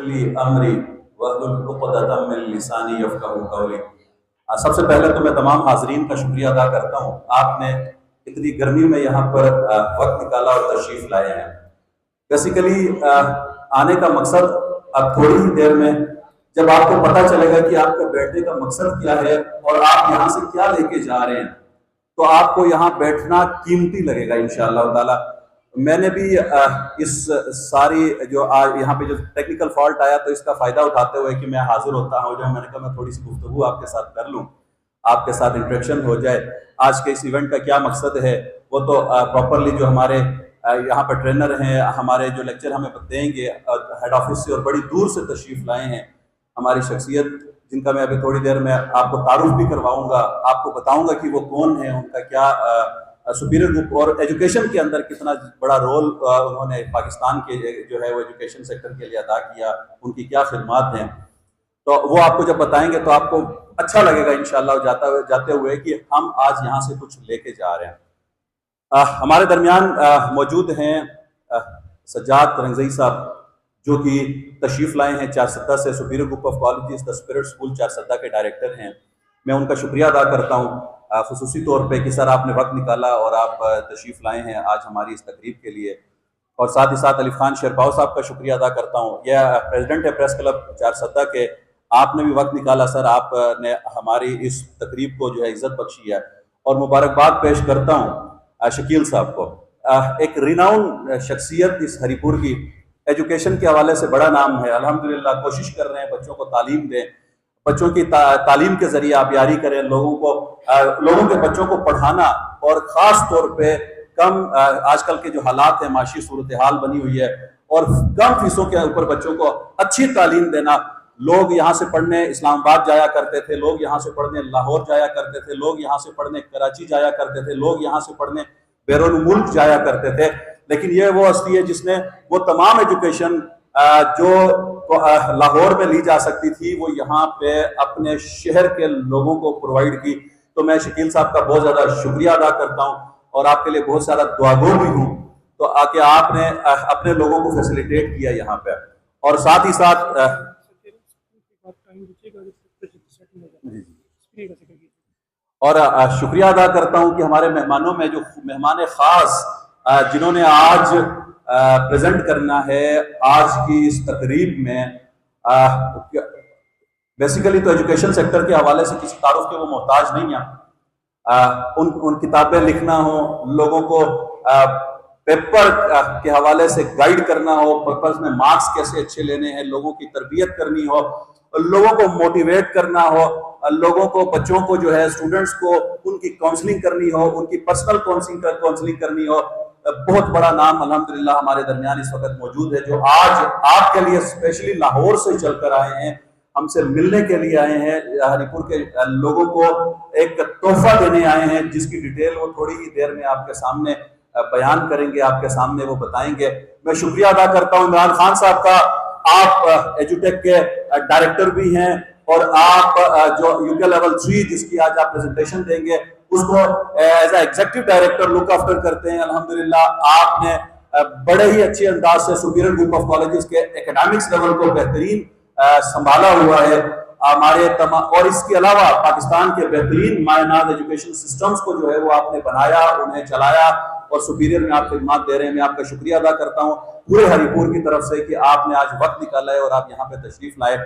ली अमरी वहलुल उक़दतम मिन लिसानी यफ़क़हू क़ौली। सबसे पहले तो मैं तमाम हाज़रीन का शुक्रिया अदा करता हूँ, आपने इतनी गर्मी में यहाँ पर वक्त निकाला और तशरीफ़ लाए हैं। बेसिकली आने का मकसद अब थोड़ी ही देर में जब आपको पता चलेगा कि आपका बैठने का मकसद क्या है और आप यहाँ से क्या लेके जा रहे हैं, तो आपको यहाँ बैठना कीमती लगेगा इंशाअल्लाह ताला। मैंने भी इस सारी जो आज यहाँ पे जो टेक्निकल फॉल्ट आया, तो इसका फ़ायदा उठाते हुए कि मैं हाजिर होता हूँ, जो मैंने कहा मैं थोड़ी सी गुफ्तगू आपके साथ कर लूँ, आपके साथ इंटरेक्शन हो जाए। आज के इस इवेंट का क्या मकसद है वो तो प्रॉपरली जो हमारे यहाँ पर ट्रेनर हैं, हमारे जो लेक्चर हमें देंगे हेड ऑफिस से और बड़ी दूर से तशरीफ़ लाए हैं हमारी शख्सियत, जिनका मैं अभी थोड़ी देर में आपको तारुफ भी करवाऊंगा, आपको बताऊंगा कि वो कौन है, उनका क्या सुपीरियर ग्रुप और एजुकेशन के अंदर कितना बड़ा रोल उन्होंने पाकिस्तान के जो है वो एजुकेशन सेक्टर के लिए अदा किया, उनकी क्या खिदमत हैं, तो वो आपको जब बताएंगे तो आपको अच्छा लगेगा इंशाअल्लाह जाते हुए कि हम आज यहाँ से कुछ लेके जा रहे हैं। हमारे दरमियान मौजूद हैं सज्जाद तरंगज़ई साहब, जो कि तशरीफ़ लाए हैं चारसद्दा से, superior group of colleges the spirit school Charsadda के डायरेक्टर हैं। मैं उनका शुक्रिया अदा करता हूँ ख़ुसूसी तौर पे कि सर आपने वक्त निकाला और आप तशरीफ़ लाए हैं आज हमारी इस तकरीब के लिए। और साथ ही साथ अलीफ खान शेरपाव साहब का शुक्रिया अदा करता हूँ, यह प्रेसिडेंट है प्रेस क्लब चारसद्दा के, आपने भी वक्त निकाला सर, आपने हमारी इस तकरीब को जो है इज़्ज़त बख्शी है। और मुबारकबाद पेश करता हूँ शकील साहब को, एक रिनाउंड शख्सियत इस हरीपुर की, एजुकेशन के हवाले से बड़ा नाम है, अल्हम्दुलिल्लाह कोशिश कर रहे हैं बच्चों को तालीम दें, बच्चों की तालीम के जरिए आबियारी करें, लोगों के बच्चों को पढ़ाना, और ख़ास तौर पे कम आजकल के जो हालात है, माशी सूरत हाल बनी हुई है, और कम फीसों के ऊपर बच्चों को अच्छी तालीम देना। लोग यहाँ से पढ़ने इस्लामाबाद जाया करते थे, लोग यहाँ से पढ़ने लाहौर जाया करते थे, लोग यहाँ से पढ़ने कराची जाया करते थे, लोग यहाँ से पढ़ने बैरून मुल्क जाया करते थे, लेकिन ये वो हस्ती है जिसने वो तमाम एजुकेशन जो लाहौर में ली जा सकती थी वो यहाँ पे अपने शहर के लोगों को प्रोवाइड की। तो मैं शकील साहब का बहुत ज़्यादा शुक्रिया अदा करता हूँ और आपके लिए बहुत सारा दुआगो भी हूँ, तो आके आपने अपने लोगों को फैसिलिटेट किया यहाँ पे। और साथ ही साथ और शुक्रिया अदा करता हूँ कि हमारे मेहमानों में जो मेहमान ख़ास जिन्होंने आज प्रेजेंट करना है आज की इस तकरीब में, बेसिकली तो एजुकेशन सेक्टर के हवाले से किसी तारुफ के वो मोहताज नहीं है। उन किताबें लिखना हो, लोगों को पेपर के हवाले से गाइड करना हो, पेपर्स में मार्क्स कैसे अच्छे लेने हैं, लोगों की तरबियत करनी हो, लोगों को मोटिवेट करना हो, लोगों को बच्चों को जो है स्टूडेंट्स को उनकी काउंसलिंग करनी हो, उनकी पर्सनल काउंसलिंग करनी हो। बहुत बड़ा नाम अल्हम्दुलिल्लाह हमारे दरमियान इस वक्त मौजूद है, जो आज आपके लिए स्पेशली लाहौर से चलकर आए हैं, हमसे मिलने के लिए आए हैं, हरीपुर के लोगों को एक तोहफा देने आए हैं, जिसकी डिटेल वो थोड़ी ही देर में आपके सामने बयान करेंगे, आपके सामने वो बताएंगे। मैं शुक्रिया अदा करता हूँ इमरान खान साहब का, आप एजुटेक के डायरेक्टर भी हैं और आप जो यूके लेवल 3 जिसकी आज आप प्रेजेंटेशन देंगे उसको as executive director look after करते हैं। अल्हम्दुलिल्लाह आपने बड़े ही अच्छे अंदाज से सुपीरियर ग्रुप ऑफ कॉलेजेस के एकेडमिक्स लेवल को बेहतरीन संभाला हुआ है हमारे और इसके अलावा पाकिस्तान के बेहतरीन मायनाज एजुकेशन सिस्टम्स को जो है वो आपने बनाया, उन्हें चलाया और सुपीरियर में आप खिदमत दे रहे हैं। मैं आपका शुक्रिया अदा करता हूँ पूरे हरीपुर की तरफ से कि आपने आज वक्त निकाला है और आप यहाँ पे तशरीफ लाए।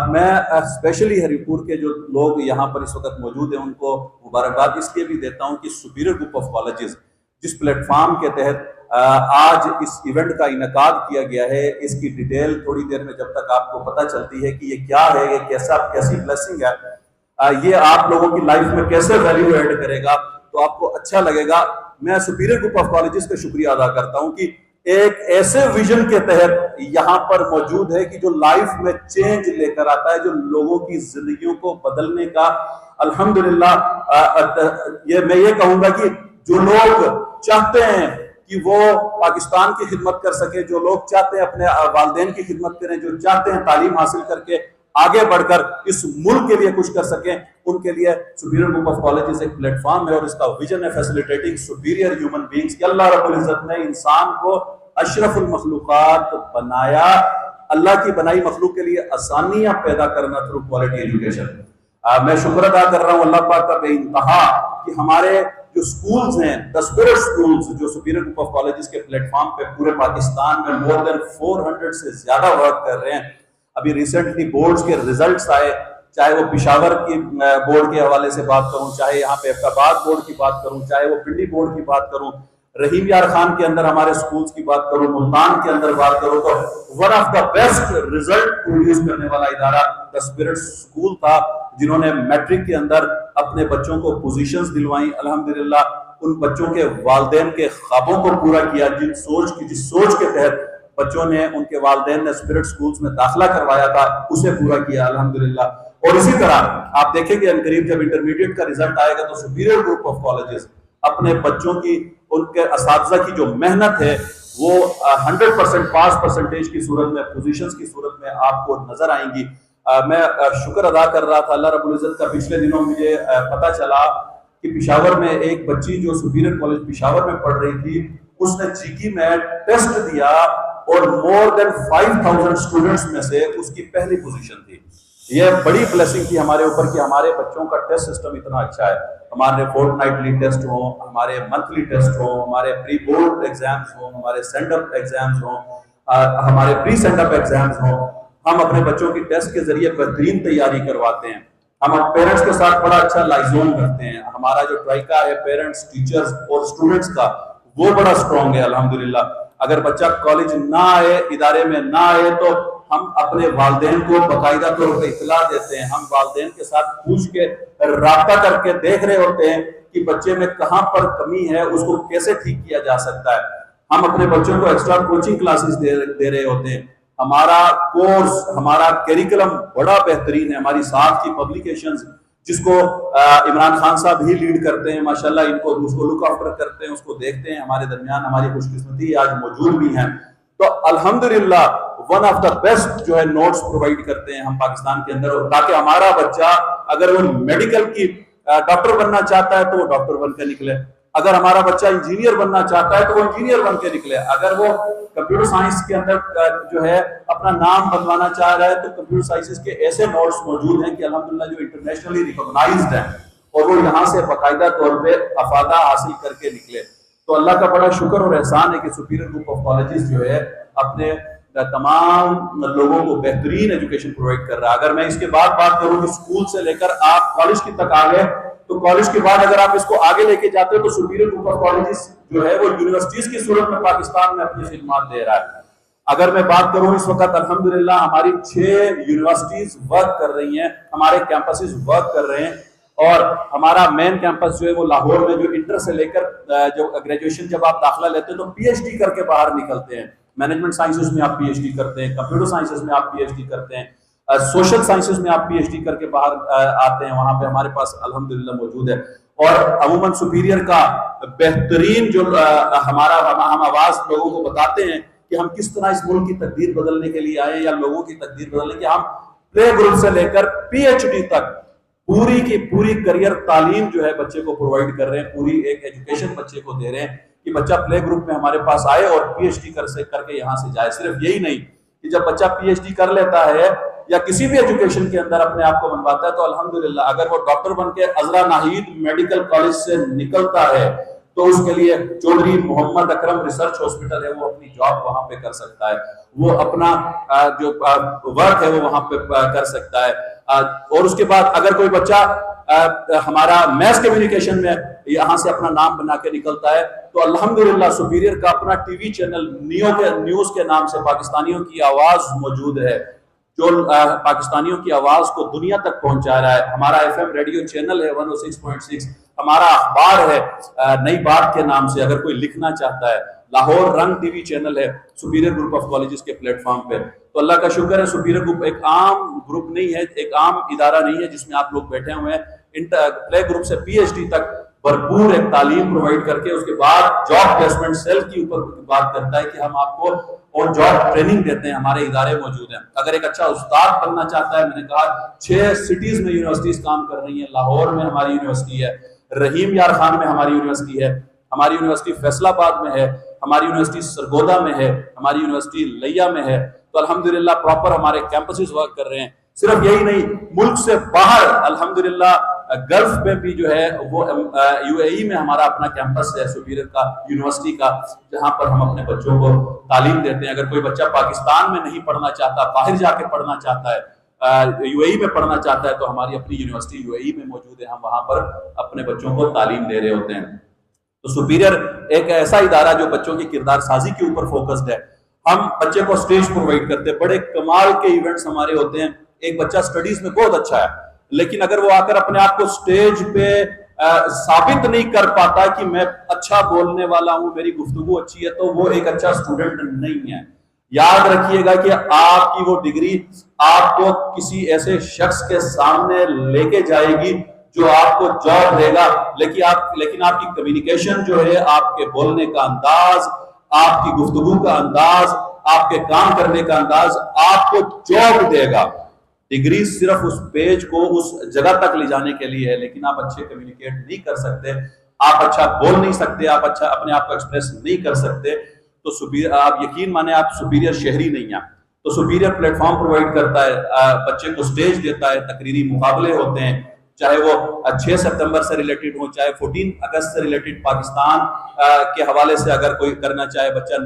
मैं स्पेशली हरीपुर के जो लोग यहाँ पर इस वक्त मौजूद हैं उनको मुबारकबाद इसलिए भी देता हूँ कि सुपीरियर ग्रुप ऑफ कॉलेजेस जिस प्लेटफॉर्म के तहत आज इस इवेंट का इनकाद किया गया है, इसकी डिटेल थोड़ी देर में जब तक आपको पता चलती है कि ये क्या है, ये कैसी ब्लेसिंग है, ये आप लोगों की लाइफ में कैसे वैल्यू ऐड करेगा, तो आपको अच्छा लगेगा। मैं सुपीरियर ग्रुप ऑफ कॉलेजेस का शुक्रिया अदा करता हूँ कि एक ऐसे विजन के तहत यहाँ पर मौजूद है कि जो लाइफ में चेंज लेकर आता है, जो लोगों की जिंदगियों को बदलने का। अल्हम्दुलिल्लाह मैं ये कहूंगा कि जो लोग चाहते हैं कि वो पाकिस्तान की खिदमत कर सके, जो लोग चाहते हैं अपने वालिदैन की खिदमत करें, जो चाहते हैं तालीम हासिल करके आगे बढ़कर इस मुल्क के लिए कुछ कर सकें, उनके लिए सुपीरियर ग्रुप ऑफ कॉलेजेस एक प्लेटफॉर्म है और इसका विजन है फैसिलिटेटिंग सुपीरियर ह्यूमन बीइंग्स। अल्लाह रब्बुल इज्जत ने इंसान को अशरफुल मखलूकात बनाया अल्लाह की बनाई मखलूक के लिए आसानियां पैदा करना थ्रू क्वालिटी एजुकेशन। मैं शुक्र अदा कर रहा हूँ अल्लाह पाक का बेइंतहा कि हमारे जो स्कूल्स हैं, द स्पिरिट स्कूल्स, जो सुपीरियर ग्रुप ऑफ कॉलेजेस के प्लेटफॉर्म पे पूरे पाकिस्तान में मोर देन 400 से ज्यादा वर्क कर रहे हैं। अभी रिसेंटली बोर्ड्स के रिजल्ट्स आए, चाहे वो पिशावर की बोर्ड के हवाले से बात करूं, चाहे यहाँ पे फैसलाबाद बोर्ड की बात करूं, चाहे वो पिंडी बोर्ड की बात करूं, रहीम यार खान के अंदर हमारे स्कूल्स की बात करूं, मुल्तान के अंदर बात करूं, तो one of the best result produce करने वाला इदारा द स्पिरिट स्कूल था, जिन्होंने मैट्रिक के अंदर अपने बच्चों को पोजीशंस दिलवाई। अल्हम्दुलिल्लाह उन बच्चों के वालिदैन के ख्वाबों को पूरा किया, जिस सोच के तहत बच्चों ने, उनके वालिदैन ने स्पिरिट स्कूल्स में दाखिला करवाया था, उसे पूरा किया अल्हम्दुलिल्लाह। और इसी तरह आप देखेंगे अनकरीब जब इंटरमीडिएट का रिजल्ट आएगा तो सुपीरियर ग्रुप ऑफ कॉलेजेस अपने बच्चों की, उनके असातिज़ा की जो मेहनत है वो 100% पास परसेंटेज की सूरत में, पोजीशंस की सूरत में आपको नजर आएंगी। मैं शुक्र अदा कर रहा था अल्लाह रब्बुल इज्जत का, पिछले दिनों मुझे पता चला कि पिशावर में एक बच्ची जो सुपीरियर कॉलेज पिशावर में पढ़ रही थी, उसने जीकी में टेस्ट दिया और मोर देन 5000 स्टूडेंट्स में से उसकी पहली पोजीशन थी। यह बड़ी ब्लेसिंग थी हमारे ऊपर कि हमारे बच्चों का टेस्ट सिस्टम इतना अच्छा है। हमारे फोर्टनाइटली टेस्ट हो, हमारे मंथली टेस्ट हो, हमारे प्री बोर्ड एग्जाम्स हो, हमारे सेंडअप एग्जाम्स हो, हमारे प्री सेंडअप एग्जाम्स हो, हम अपने बच्चों की टेस्ट के जरिए बेहतरीन तैयारी करवाते हैं। हम पेरेंट्स के साथ बड़ा अच्छा लाइजोन करते हैं। हमारा जो ट्राइका है पेरेंट्स, टीचर्स और स्टूडेंट्स का, वो बड़ा स्ट्रॉन्ग है अल्हम्दुलिल्लाह। अगर बच्चा कॉलेज ना आए, इदारे में ना आए, तो हम अपने वालिदैन को बाकायदा तौर पर इतला देते हैं। हम वालिदैन के साथ पूछ के, राब्ता करके देख रहे होते हैं कि बच्चे में कहां पर कमी है, उसको कैसे ठीक किया जा सकता है। हम अपने बच्चों को एक्स्ट्रा कोचिंग क्लासेस दे रहे होते हैं। हमारा कोर्स, हमारा करिकुलम बड़ा बेहतरीन है। हमारी साथ की पब्लिकेशंस, जिसको इमरान खान साहब ही लीड करते हैं माशाल्लाह, इनको उसको लुक आफ्टर करते हैं, उसको देखते हैं। हमारे दरमियान हमारी खुशकिस्मती आज मौजूद भी हैं। तो अल्हम्दुलिल्लाह वन ऑफ द बेस्ट जो है नोट्स प्रोवाइड करते हैं हम पाकिस्तान के अंदर, ताकि हमारा बच्चा अगर वो मेडिकल की डॉक्टर बनना चाहता है तो वो डॉक्टर बन के निकले, अगर हमारा बच्चा इंजीनियर बनना चाहता है तो वो इंजीनियर बन के निकले, अगर वो कंप्यूटर साइंस के अंदर जो है अपना नाम बनवाना चाह रहा है तो कंप्यूटर साइंसेस के ऐसे नोट्स मौजूद हैं कि अल्हम्दुलिल्लाह जो इंटरनेशनली रिकॉग्नाइज्ड हैं और वो यहाँ से बाकायदा तौर पे अफादा हासिल करके निकले। तो अल्लाह का बड़ा शुक्र और एहसान है कि सुपीरियर ग्रुप ऑफ कॉलेजेस जो है अपने तमाम लोगों को बेहतरीन एजुकेशन प्रोवाइड कर रहा है। अगर मैं इसके बाद बात करूं कि स्कूल से लेकर आप कॉलेज की तक आ गए, तो कॉलेज के बाद अगर आप इसको आगे लेके जाते हो तो सुपीरियर ग्रुप ऑफ कॉलेजेस जो है वो यूनिवर्सिटीज की सूरत में पाकिस्तान में अपनी खिदमत दे रहा है। अगर मैं बात करूं इस वक्त अल्हम्दुलिल्लाह हमारी 6 यूनिवर्सिटीज वर्क कर रही हैं, हमारे कैंपसेस वर्क कर रहे हैं। और हमारा मेन कैंपस जो है वो लाहौर में, जो इंटर से लेकर जो ग्रेजुएशन जब आप दाखिला लेते हैं तो पीएचडी करके बाहर निकलते हैं। मैनेजमेंट साइंसेस में आप पीएचडी करते हैं, कंप्यूटर साइंसेस में आप पीएचडी करते हैं, सोशल साइंसेस में आप पीएचडी करके बाहर आते हैं। वहां पे हमारे पास अल्हम्दुलिल्लाह मौजूद है। और अमूमन सुपीरियर का बेहतरीन जो हमारा हम आवाज लोगों को बताते हैं कि हम किस तरह इस मुल्क की तकदीर बदलने के लिए आए, या लोगों की तकदीर बदलने के, हम प्ले ग्रुप से लेकर पीएचडी तक पूरी की पूरी करियर तालीम जो है बच्चे को प्रोवाइड कर रहे हैं, पूरी एक एजुकेशन बच्चे को दे रहे हैं कि बच्चा प्ले ग्रुप में हमारे पास आए और पीएचडी करके यहाँ से जाए। सिर्फ यही नहीं कि जब बच्चा पीएचडी कर लेता है या किसी भी एजुकेशन के अंदर अपने आप को बनवाता है तो अल्हम्दुलिल्लाह अगर वो डॉक्टर बन के अजरा नाहिद मेडिकल कॉलेज से निकलता है तो उसके लिए चौधरी मोहम्मद अकरम रिसर्च हॉस्पिटल है, वो अपनी जॉब वहां पे कर सकता है, वो अपना जो वर्क है वो वहां पे कर सकता है। और उसके बाद अगर कोई बच्चा हमारा मैस कम्युनिकेशन में यहाँ से अपना नाम बना के निकलता है तो अल्हम्दुलिल्लाह सुपीरियर का अपना टीवी चैनल न्यूज़ के नाम से पाकिस्तानियों की आवाज मौजूद है, जो पाकिस्तानियों की आवाज को दुनिया तक पहुंचा रहा है। हमारा एफएम रेडियो चैनल है 106.6, हमारा अखबार है नई बात के नाम से, अगर कोई लिखना चाहता है। लाहौर रंग टीवी चैनल है सुपीरियर ग्रुप ऑफ कॉलेजेस के प्लेटफॉर्म पे। तो अल्लाह का शुक्र है सुपीरियर ग्रुप एक आम ग्रुप नहीं है, एक आम इदारा नहीं है जिसमें आप लोग बैठे हुए हैं। प्ले ग्रुप से पीएचडी तक भरपूर एक तालीम प्रोवाइड करके उसके बाद जॉब प्लेसमेंट सेल के ऊपर बात करता है कि हम आपको और जॉब ट्रेनिंग देते हैं, हमारे इदारे मौजूद हैं। अगर एक अच्छा उस्ताद बनना चाहता है, मैंने कहा 6 सिटीज में यूनिवर्सिटीज काम कर रही हैं। लाहौर में हमारी यूनिवर्सिटी है, रहीम यार खान में हमारी यूनिवर्सिटी है, हमारी यूनिवर्सिटी फैसलाबाद में है, हमारी यूनिवर्सिटी सरगोदा में है, हमारी यूनिवर्सिटी लिया में है। तो अल्हम्दुलिल्लाह प्रॉपर हमारे कैंपसेस वर्क कर रहे हैं। सिर्फ यही नहीं, मुल्क से बाहर अल्हम्दुलिल्लाह गल्फ में भी जो है वो यूएई में हमारा अपना कैंपस है सुपीरियर का, यूनिवर्सिटी का, जहां पर हम अपने बच्चों को तालीम देते हैं। अगर कोई बच्चा पाकिस्तान में नहीं पढ़ना चाहता, बाहर जाके पढ़ना चाहता है, यूएई में पढ़ना चाहता है, तो हमारी अपनी यूनिवर्सिटी यूएई में मौजूद है, हम वहां पर अपने बच्चों को तालीम दे रहे होते हैं। तो सुपीरियर एक ऐसा इदारा जो बच्चों की किरदार साजी के ऊपर फोकस्ड है। हम बच्चे को स्टेज प्रोवाइड करते हैं, बड़े कमाल के इवेंट्स हमारे होते हैं। एक बच्चा स्टडीज में बहुत अच्छा है, लेकिन अगर वो आकर अपने आप को स्टेज पे साबित नहीं कर पाता कि मैं अच्छा बोलने वाला हूं, मेरी गुफ्तगू अच्छी है, तो वो एक अच्छा स्टूडेंट नहीं है। याद रखिएगा कि आपकी वो डिग्री आपको किसी ऐसे शख्स के सामने लेके जाएगी जो आपको जॉब देगा, लेकिन आपकी कम्युनिकेशन जो है, आपके बोलने का अंदाज, आपकी गुफ्तगू का अंदाज, आपके काम करने का अंदाज आपको जॉब देगा। डिग्री सिर्फ उस पेज को उस जगह तक ले जाने के लिए है, लेकिन आप अच्छे कम्युनिकेट नहीं कर सकते, आप अच्छा बोल नहीं सकते, आप अच्छा अपने आप को एक्सप्रेस नहीं कर सकते, तो सुपीरियर, आप यकीन माने आप सुपीरियर शहरी नहीं हैं। तो सुपीरियर प्लेटफॉर्म प्रोवाइड करता है, बच्चे को स्टेज देता है, तकरीरी मुकाबले होते हैं, चाहे वो 6 सितंबर से रिलेटेड हो, चाहे 14 अगस्त से रिलेटेड पाकिस्तान के हवाले से अगर कोई करना चाहे बच्चा,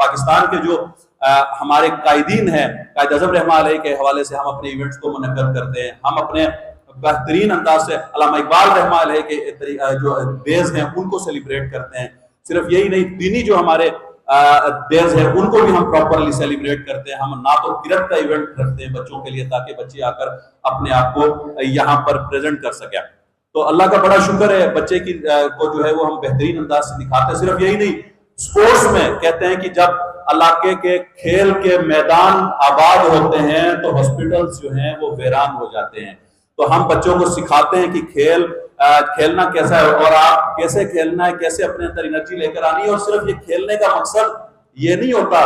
पाकिस्तान के जो हमारे कायदीन हैं, कायद आज़म रहमान अलैह के हवाले से हम अपने इवेंट्स को मुनक्कद करते हैं। हम अपने बेहतरीन अंदाज से अल्लामा इकबाल रहमान अलैह के जो डेज हैं उनको सेलिब्रेट करते हैं। सिर्फ यही नहीं, दीनी जो हमारे डेज है उनको भी हम प्रॉपरली सेलिब्रेट करते हैं। हम नातो किरत का इवेंट रखते हैं बच्चों के लिए, ताकि बच्चे आकर अपने आप को यहाँ पर प्रेजेंट कर सकें। तो अल्लाह का बड़ा शुक्र है, बच्चे की को जो है वो हम बेहतरीन अंदाज से दिखाते हैं। सिर्फ यही नहीं, स्पोर्ट्स में कहते हैं कि जब इलाके के खेल के मैदान आबाद होते हैं तो हॉस्पिटल्स जो हैं वो वीरान हो जाते हैं। तो हम बच्चों को सिखाते हैं कि खेलना कैसा है और आप कैसे खेलना है, कैसे अपने अंदर एनर्जी लेकर आनी है। और सिर्फ ये खेलने का मकसद ये नहीं होता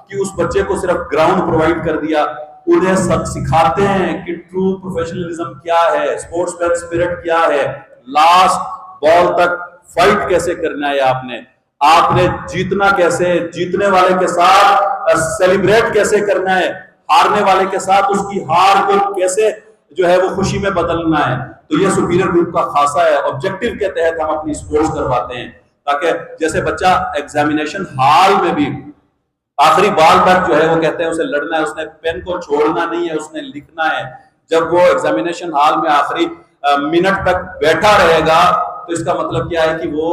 कि उस बच्चे को सिर्फ ग्राउंड प्रोवाइड कर दिया, उन्हें सब सिखाते हैं कि ट्रू प्रोफेशनलिज्म क्या है, स्पोर्ट्समैन स्पिरिट क्या है, लास्ट बॉल तक फाइट कैसे करना है, आपने जीतना कैसे, जीतने वाले के साथ सेलिब्रेट कैसे करना है, हारने वाले के साथ उसकी हार को कैसे जो है वो खुशी में बदलना है। तो ये सुपीरियर ग्रुप का खासा है। ऑब्जेक्टिव के तहत हम अपनी स्पोर्ट्स करवाते हैं, ताकि जैसे बच्चा एग्जामिनेशन हॉल में भी आखिरी बाल तक जो है वो कहते हैं उसे लड़ना है, उसने पेन को छोड़ना नहीं है, उसने लिखना है। जब वो एग्जामिनेशन हॉल में आखिरी मिनट तक बैठा रहेगा तो इसका मतलब क्या है कि वो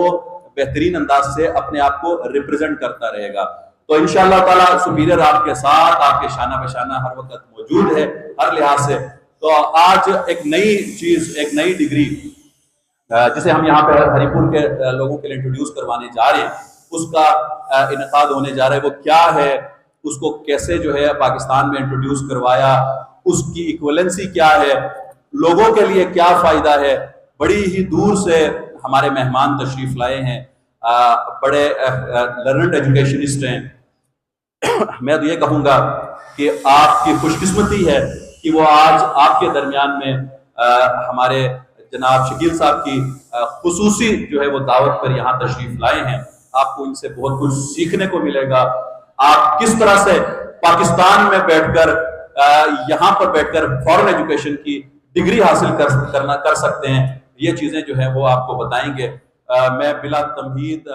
बेहतरीन अंदाज से अपने आप को रिप्रेजेंट करता रहेगा। तो इंशाअल्लाह ताला सुपीरियर आपके साथ, आपके शाना बशाना हर वक्त मौजूद है, हर लिहाज से। तो आज एक नई चीज, एक नई डिग्री जिसे हम यहाँ पे हरिपुर के लोगों के लिए इंट्रोड्यूस करवाने जा रहे हैं, उसका इनेकाद होने जा रहा है। वो क्या है, उसको कैसे जो है पाकिस्तान में इंट्रोड्यूस करवाया, उसकी इक्वलेंसी क्या है, लोगों के लिए क्या फायदा है। बड़ी ही दूर से हमारे मेहमान तशरीफ लाए हैं, बड़े लर्नड एजुकेशनिस्ट हैं। मैं तो ये कहूँगा कि आपकी खुशकिस्मती है कि वो आज आपके दरमियान में हमारे जनाब शकील साहब की खुसूसी जो है वो दावत पर यहाँ तशरीफ लाए हैं। आपको इनसे बहुत कुछ सीखने को मिलेगा। आप किस तरह से पाकिस्तान में बैठकर यहाँ पर बैठकर फॉरेन एजुकेशन की डिग्री हासिल कर सकते हैं, ये चीजें जो है वो आपको बताएंगे। मैं बिला तमहीद